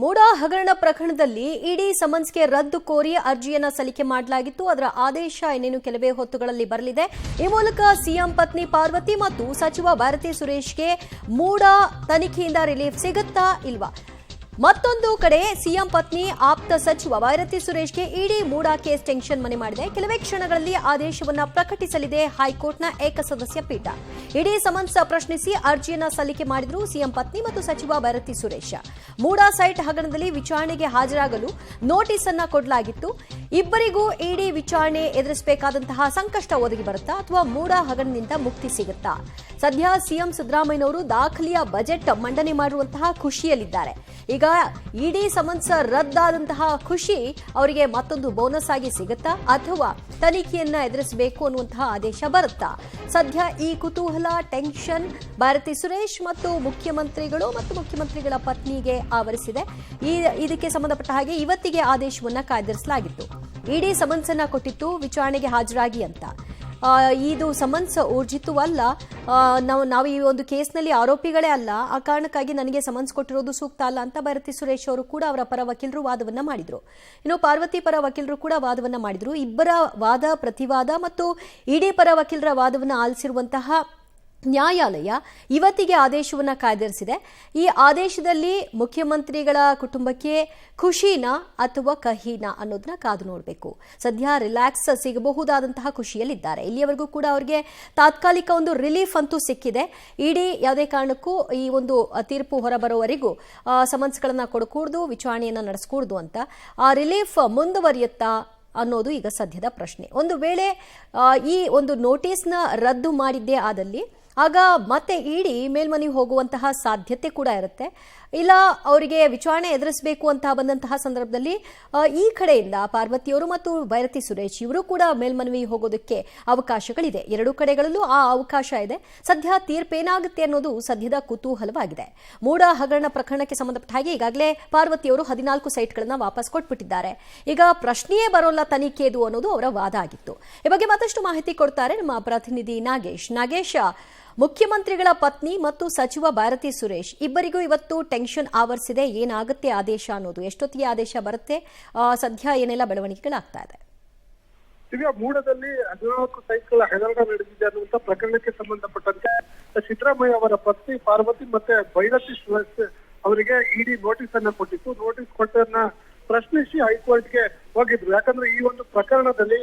ಮೂಡಾ ಹಗರಣ ಪ್ರಕರಣದಲ್ಲಿ ಇಡಿ ಸಮನ್ಸ್ಗೆ ರದ್ದು ಕೋರಿ ಅರ್ಜಿಯನ್ನ ಸಲ್ಲಿಕೆ ಮಾಡಲಾಗಿತ್ತು. ಅದರ ಆದೇಶ ಇನ್ನೇನು ಕೆಲವೇ ಹೊತ್ತುಗಳಲ್ಲಿ ಬರಲಿದೆ. ಈ ಮೂಲಕ ಸಿಎಂ ಪತ್ನಿ ಪಾರ್ವತಿ ಮತ್ತು ಸಚಿವ ಭಾರತಿ ಸುರೇಶ್ಗೆ ಮೂಡಾ ತನಿಖೆಯಿಂದ ರಿಲೀಫ್ ಸಿಗುತ್ತಾ ಇಲ್ವಾ? ಮತ್ತೊಂದು ಕಡೆ ಸಿಎಂ ಪತ್ನಿ ಆಪ್ತ ಸಚಿವ ಭಾರತಿ ಸುರೇಶ್ಗೆ ಇಡಿ ಮೂಡಾ ಕೇಸ್ ಟೆನ್ಷನ್ ಮನೆ ಮಾಡಿದೆ. ಕೆಲವೇ ಕ್ಷಣಗಳಲ್ಲಿ ಆದೇಶವನ್ನ ಪ್ರಕಟಿಸಲಿದೆ ಹೈಕೋರ್ಟ್ನ ಏಕಸದಸ್ಯ ಪೀಠ. ಇಡಿ ಸಮನ್ಸ್ ಪ್ರಶ್ನಿಸಿ ಅರ್ಜಿಯನ್ನ ಸಲ್ಲಿಕೆ ಮಾಡಿದ್ರು ಸಿಎಂ ಪತ್ನಿ ಮತ್ತು ಸಚಿವ ಭಾರತಿ ಸುರೇಶ್. ಮೂಡಾ ಸೈಟ್ ಹಗರಣದಲ್ಲಿ ವಿಚಾರಣೆಗೆ ಹಾಜರಾಗಲು ನೋಟಿಸ್ ಅನ್ನ ಕೊಡಲಾಗಿತ್ತು. ಇಬ್ಬರಿಗೂ ಇಡಿ ವಿಚಾರಣೆ ಎದುರಿಸಬೇಕಾದಂತಹ ಸಂಕಷ್ಟ ಒದಗಿ ಬರುತ್ತಾ ಅಥವಾ ಮೂಡಾ ಹಗರಣದಿಂದ ಮುಕ್ತಿ ಸಿಗುತ್ತಾ? ಸದ್ಯ ಸಿಎಂ ಸಿದ್ದರಾಮಯ್ಯನವರು ದಾಖಲೆಯ ಬಜೆಟ್ ಮಂಡನೆ ಮಾಡಿರುವಂತಹ ಖುಷಿಯಲ್ಲಿದ್ದಾರೆ. ಈಗ ಇಡಿ ಸಮನ್ಸ್ ರದ್ದಾದಂತಹ ಖುಷಿ ಅವರಿಗೆ ಮತ್ತೊಂದು ಬೋನಸ್ ಆಗಿ ಸಿಗುತ್ತಾ ಅಥವಾ ತನಿಖೆಯನ್ನ ಎದುರಿಸಬೇಕು ಅನ್ನುವಂತಹ ಆದೇಶ ಬರುತ್ತಾ? ಸದ್ಯ ಈ ಕುತೂಹಲ, ಟೆನ್ಷನ್ ಭಾರತಿ ಸುರೇಶ್ ಮತ್ತು ಮುಖ್ಯಮಂತ್ರಿಗಳು ಮತ್ತು ಮುಖ್ಯಮಂತ್ರಿಗಳ ಪತ್ನಿಗೆ ಆವರಿಸಿದೆ. ಇದಕ್ಕೆ ಸಂಬಂಧಪಟ್ಟ ಹಾಗೆ ಇವತ್ತಿಗೆ ಆದೇಶವನ್ನ ಕಾಯ್ದಿರಿಸಲಾಗಿತ್ತು. ಇಡಿ ಸಮನ್ಸ್ ಅನ್ನ ಕೊಟ್ಟಿತ್ತು ವಿಚಾರಣೆಗೆ ಹಾಜರಾಗಿ ಅಂತ. ಇದು ಸಮನ್ಸ್ ಊರ್ಜಿತವಲ್ಲ, ನಾವು ಈ ಒಂದು ಕೇಸ್ನಲ್ಲಿ ಆರೋಪಿಗಳೇ ಅಲ್ಲ, ಆ ಕಾರಣಕ್ಕಾಗಿ ನನಗೆ ಸಮನ್ಸ್ ಕೊಟ್ಟಿರೋದು ಸೂಕ್ತ ಅಲ್ಲ ಅಂತ ಭಾರತಿ ಸುರೇಶ್ ಅವರು ಕೂಡ ಅವರ ಪರ ವಕೀಲರು ವಾದವನ್ನ ಮಾಡಿದ್ರು. ಇನ್ನು ಪಾರ್ವತಿ ಪರ ವಕೀಲರು ಕೂಡ ವಾದವನ್ನ ಮಾಡಿದ್ರು. ಇಬ್ಬರ ವಾದ ಪ್ರತಿವಾದ ಮತ್ತು ಇಡಿ ಪರ ವಕೀಲರ ವಾದವನ್ನು ಆಲಿಸಿರುವಂತಹ ನ್ಯಾಯಾಲಯ ಇವತ್ತಿಗೆ ಆದೇಶವನ್ನ ಕಾಯ್ದಿರಿಸಿದೆ. ಈ ಆದೇಶದಲ್ಲಿ ಮುಖ್ಯಮಂತ್ರಿಗಳ ಕುಟುಂಬಕ್ಕೆ ಖುಷಿನಾ ಅಥವಾ ಕಹಿನಾ ಅನ್ನೋದನ್ನ ಕಾದು ನೋಡಬೇಕು. ಸದ್ಯ ರಿಲ್ಯಾಕ್ಸ್ ಸಿಗಬಹುದಾದಂತಹ ಖುಷಿಯಲ್ಲಿದ್ದಾರೆ. ಇಲ್ಲಿಯವರೆಗೂ ಕೂಡ ಅವರಿಗೆ ತಾತ್ಕಾಲಿಕ ಒಂದು ರಿಲೀಫ್ ಅಂತೂ ಸಿಕ್ಕಿದೆ. ಇಡಿ ಯಾವುದೇ ಕಾರಣಕ್ಕೂ ಈ ಒಂದು ತೀರ್ಪು ಹೊರಬರೋವರೆಗೂ ಸಮನ್ಸ್ಗಳನ್ನ ಕೊಡಕೂಡದು, ವಿಚಾರಣೆಯನ್ನ ನಡೆಸಕೂಡದು ಅಂತ. ಆ ರಿಲೀಫ್ ಮುಂದುವರಿಯುತ್ತಾ ಅನ್ನೋದು ಈಗ ಸದ್ಯದ ಪ್ರಶ್ನೆ. ಒಂದು ವೇಳೆ ಈ ಒಂದು ನೋಟಿಸ್ನ ರದ್ದು ಮಾಡಿದ್ದೇ ಆದಲ್ಲಿ ಆಗ ಮತ್ತೆ ಇಡಿ ಮೇಲ್ಮನೆಗೆ ಹೋಗುವಂತಹ ಸಾಧ್ಯತೆ ಕೂಡ ಇರುತ್ತೆ. ಇಲ್ಲ ಅವರಿಗೆ ವಿಚಾರಣೆ ಎದುರಿಸಬೇಕು ಅಂತ ಬಂದಂತಹ ಸಂದರ್ಭದಲ್ಲಿ ಈ ಕಡೆಯಿಂದ ಪಾರ್ವತಿಯವರು ಮತ್ತು ಭಾರತಿ ಸುರೇಶ್ ಇವರು ಕೂಡ ಮೇಲ್ಮನವಿ ಹೋಗೋದಕ್ಕೆ ಅವಕಾಶಗಳಿದೆ. ಎರಡೂ ಕಡೆಗಳಲ್ಲೂ ಆ ಅವಕಾಶ ಇದೆ. ಸದ್ಯ ತೀರ್ಪೇನಾಗುತ್ತೆ ಅನ್ನೋದು ಸದ್ಯದ ಕುತೂಹಲವಾಗಿದೆ. ಮೂಡಾ ಹಗರಣ ಪ್ರಕರಣಕ್ಕೆ ಸಂಬಂಧಪಟ್ಟ ಹಾಗೆ ಈಗಾಗಲೇ ಪಾರ್ವತಿಯವರು 14 ಸೈಟ್ಗಳನ್ನ ವಾಪಸ್ ಕೊಟ್ಬಿಟ್ಟಿದ್ದಾರೆ. ಈಗ ಪ್ರಶ್ನೆಯೇ ಬರೋಲ್ಲ ತನಿಖೆದು ಅನ್ನೋದು ಅವರ ವಾದ ಆಗಿತ್ತು. ಈ ಬಗ್ಗೆ ಮತ್ತಷ್ಟು ಮಾಹಿತಿ ಕೊಡ್ತಾರೆ ನಮ್ಮ ಪ್ರತಿನಿಧಿ ನಾಗೇಶ್. ಮುಖ್ಯಮಂತ್ರಿಗಳ ಪತ್ನಿ ಮತ್ತು ಸಚಿವ ಭಾರತಿ ಸುರೇಶ್ ಇಬ್ಬರಿಗೂ ಇವತ್ತು ಟೆನ್ಷನ್ ಆವರಿಸಿದೆ. ಏನಾಗುತ್ತೆ ಆದೇಶ ಅನ್ನೋದು, ಎಷ್ಟೊತ್ತಿಗೆ ಆದೇಶ ಬರುತ್ತೆ, ಸದ್ಯ ಏನೆಲ್ಲ ಬೆಳವಣಿಗೆಗಳಾಗ್ತಾ ಇದೆ? ದಿವ್ಯಾ, ಮೂಡದಲ್ಲಿ 14 ಸೈಟ್ಗಳ ಹಗರಣ ನಡೆದಿದೆ ಅನ್ನುವಂತ ಪ್ರಕರಣಕ್ಕೆ ಸಂಬಂಧಪಟ್ಟಂತೆ ಸಿದ್ದರಾಮಯ್ಯ ಅವರ ಪತ್ನಿ ಪಾರ್ವತಿ ಮತ್ತೆ ಭಾರತಿ ಸುರೇಶ್ ಅವರಿಗೆ ಇಡಿ ನೋಟಿಸ್ ಅನ್ನ ಕೊಟ್ಟಿತ್ತು. ನೋಟಿಸ್ ಕೊಟ್ಟನ್ನ ಪ್ರಶ್ನಿಸಿ ಹೈಕೋರ್ಟ್ಗೆ ಹೋಗಿದ್ರು. ಯಾಕಂದ್ರೆ ಈ ಒಂದು ಪ್ರಕರಣದಲ್ಲಿ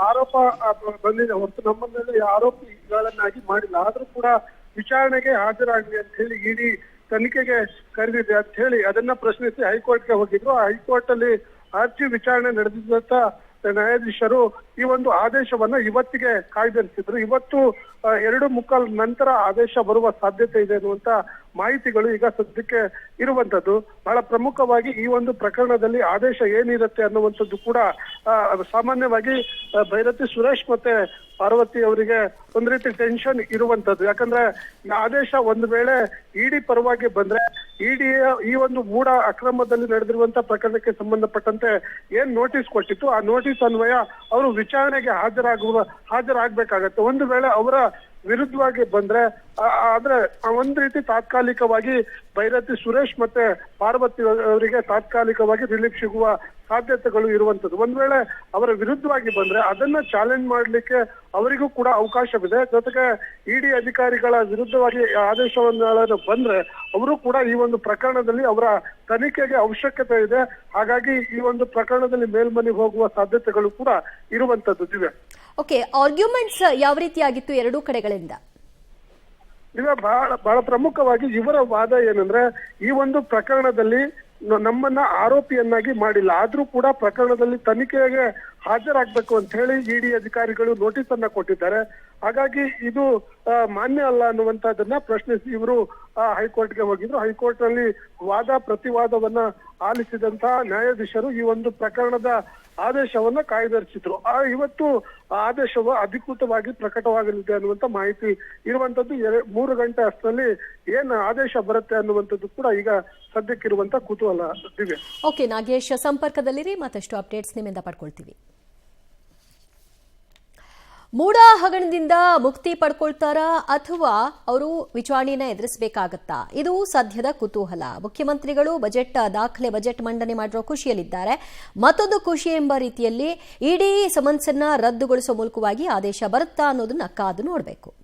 ಆರೋಪ ಬಂದಿದೆ ಹೊರತು ನಮ್ಮ ಮೇಲೆ ಆರೋಪಿಗಳನ್ನಾಗಿ ಮಾಡಿಲ್ಲ. ಆದ್ರೂ ಕೂಡ ವಿಚಾರಣೆಗೆ ಹಾಜರಾಗಲಿ ಅಂತ ಹೇಳಿ ಇಡಿ ತನಿಖೆಗೆ ಕರೆದಿದೆ ಅಂತ ಹೇಳಿ ಅದನ್ನ ಪ್ರಶ್ನಿಸಿ ಹೈಕೋರ್ಟ್ಗೆ ಹೋಗಿದ್ರು. ಹೈಕೋರ್ಟ್ ಅಲ್ಲಿ ಅರ್ಜಿ ವಿಚಾರಣೆ ನಡೆದಿದ್ದಂತ ನ್ಯಾಯಾಧೀಶರು ಈ ಒಂದು ಆದೇಶವನ್ನ ಇವತ್ತಿಗೆ ಕಾಯ್ದಿರಿಸಿದ್ರು. ಇವತ್ತು 2:15 ನಂತರ ಆದೇಶ ಬರುವ ಸಾಧ್ಯತೆ ಇದೆ ಅನ್ನುವಂತ ಮಾಹಿತಿಗಳು ಈಗ ಸದ್ಯಕ್ಕೆ ಇರುವಂತದ್ದು. ಬಹಳ ಪ್ರಮುಖವಾಗಿ ಈ ಒಂದು ಪ್ರಕರಣದಲ್ಲಿ ಆದೇಶ ಏನಿರುತ್ತೆ ಅನ್ನುವಂಥದ್ದು ಕೂಡ ಸಾಮಾನ್ಯವಾಗಿ ಭಾರತಿ ಸುರೇಶ್ ಮತ್ತೆ ಪಾರ್ವತಿ ಅವರಿಗೆ ಒಂದ್ ರೀತಿ ಟೆನ್ಷನ್ ಇರುವಂತದ್ದು. ಯಾಕಂದ್ರೆ ಆದೇಶ ಒಂದು ವೇಳೆ ಇಡಿ ಪರವಾಗಿ ಬಂದ್ರೆ ಇಡಿ ಈ ಒಂದು ಮೂಡಾ ಅಕ್ರಮದಲ್ಲಿ ನಡೆದಿರುವಂತ ಪ್ರಕರಣಕ್ಕೆ ಸಂಬಂಧಪಟ್ಟಂತೆ ಏನ್ ನೋಟಿಸ್ ಕೊಟ್ಟಿತ್ತು ಆ ನೋಟಿಸ್ ಅನ್ವಯ ಅವರು ವಿಚಾರಣೆಗೆ ಹಾಜರಾಗಬೇಕಾಗತ್ತೆ. ಒಂದು ವೇಳೆ ಅವರ ವಿರುದ್ಧವಾಗಿ ಬಂದ್ರೆ ಆದ್ರೆ ಒಂದ್ ರೀತಿ ತಾತ್ಕಾಲಿಕವಾಗಿ ಭಾರತಿ ಸುರೇಶ್ ಮತ್ತೆ ಪಾರ್ವತಿ ಅವರಿಗೆ ತಾತ್ಕಾಲಿಕವಾಗಿ ರಿಲೀಫ್ ಸಿಗುವ ಸಾಧ್ಯತೆಗಳು ಇರುವಂತದ್ದು. ಒಂದ್ ವೇಳೆ ಅವರ ವಿರುದ್ಧವಾಗಿ ಬಂದ್ರೆ ಅದನ್ನ ಚಾಲೆಂಜ್ ಮಾಡ್ಲಿಕ್ಕೆ ಅವರಿಗೂ ಕೂಡ ಅವಕಾಶವಿದೆ. ಜೊತೆಗೆ ಇಡಿ ಅಧಿಕಾರಿಗಳ ವಿರುದ್ಧವಾಗಿ ಆದೇಶವನ್ನು ಬಂದ್ರೆ ಅವರು ಕೂಡ ಈ ಒಂದು ಪ್ರಕರಣದಲ್ಲಿ ಅವರ ತನಿಖೆಗೆ ಅವಶ್ಯಕತೆ ಇದೆ. ಹಾಗಾಗಿ ಈ ಒಂದು ಪ್ರಕರಣದಲ್ಲಿ ಮೇಲ್ಮನೆಗೆ ಹೋಗುವ ಸಾಧ್ಯತೆಗಳು ಕೂಡ ಇರುವಂತದ್ದು. ದಿವ್ಯ, ಓಕೆ, ಆರ್ಗ್ಯುಮೆಂಟ್ಸ್ ಯಾವ ರೀತಿಯಾಗಿತ್ತು ಎರಡೂ ಕಡೆಗಳಿಂದ? ಬಹಳ ಪ್ರಮುಖವಾಗಿ ಇವರ ವಾದ ಏನಂದ್ರೆ ಈ ಒಂದು ಪ್ರಕರಣದಲ್ಲಿ ನಮ್ಮನ್ನ ಆರೋಪಿಯನ್ನಾಗಿ ಮಾಡಿಲ್ಲ, ಆದ್ರೂ ಕೂಡ ಪ್ರಕರಣದಲ್ಲಿ ತನಿಖೆಗೆ ಹಾಜರಾಗಬೇಕು ಅಂತ ಹೇಳಿ ಇಡಿ ಅಧಿಕಾರಿಗಳು ನೋಟಿಸ್ ಅನ್ನ ಕೊಟ್ಟಿದ್ದಾರೆ. ಹಾಗಾಗಿ ಇದು ಮಾನ್ಯ ಅಲ್ಲ ಅನ್ನುವಂತದನ್ನ ಪ್ರಶ್ನಿಸಿ ಇವರು ಹೈಕೋರ್ಟ್ಗೆ ಹೋಗಿದ್ರು. ಹೈಕೋರ್ಟ್ ನಲ್ಲಿ ವಾದ ಪ್ರತಿವಾದವನ್ನ ಆಲಿಸಿದಂತಹ ನ್ಯಾಯಾಧೀಶರು ಈ ಒಂದು ಪ್ರಕರಣದ ಆದೇಶವನ್ನ ಕಾಯ್ದಿರಿಸಿದ್ರು. ಇವತ್ತು ಆದೇಶವು ಅಧಿಕೃತವಾಗಿ ಪ್ರಕಟವಾಗಲಿದೆ ಅನ್ನುವಂತ ಮಾಹಿತಿ ಇರುವಂತದ್ದು. 3 ಗಂಟೆ ಅಷ್ಟರಲ್ಲಿ ಏನ್ ಆದೇಶ ಬರುತ್ತೆ ಅನ್ನುವಂಥದ್ದು ಕೂಡ ಈಗ ಸದ್ಯಕ್ಕಿರುವಂತ ಕುತೂಹಲ. ದಿವ್ಯ, ಓಕೆ ನಾಗೇಶ್, ಸಂಪರ್ಕದಲ್ಲಿರಿ, ಮತ್ತಷ್ಟು ಅಪ್ಡೇಟ್ಸ್ ನಿಮ್ಮಿಂದ ಪಡ್ಕೊಳ್ತೀವಿ. ಮೂಡ ಹಗರಣದಿಂದ ಮುಕ್ತಿ ಪಡ್ಕೊಳ್ತಾರಾ ಅಥವಾ ಅವರು ವಿಚಾರಣೆಯನ್ನ ಎದುರಿಸಬೇಕಾಗತ್ತಾ? ಇದು ಸದ್ಯದ ಕುತೂಹಲ. ಮುಖ್ಯಮಂತ್ರಿಗಳು ದಾಖಲೆ ಬಜೆಟ್ ಮಂಡನೆ ಮಾಡಿರೋ ಖುಷಿಯಲ್ಲಿದ್ದಾರೆ. ಮತ್ತೊಂದು ಖುಷಿ ಎಂಬ ರೀತಿಯಲ್ಲಿ ಇಡಿ ಸಮನ್ಸನ್ನ ರದ್ದುಗೊಳಿಸುವ ಮೂಲಕವಾಗಿ ಆದೇಶ ಬರುತ್ತಾ ಅನ್ನೋದನ್ನ ಕಾದು ನೋಡಬೇಕು.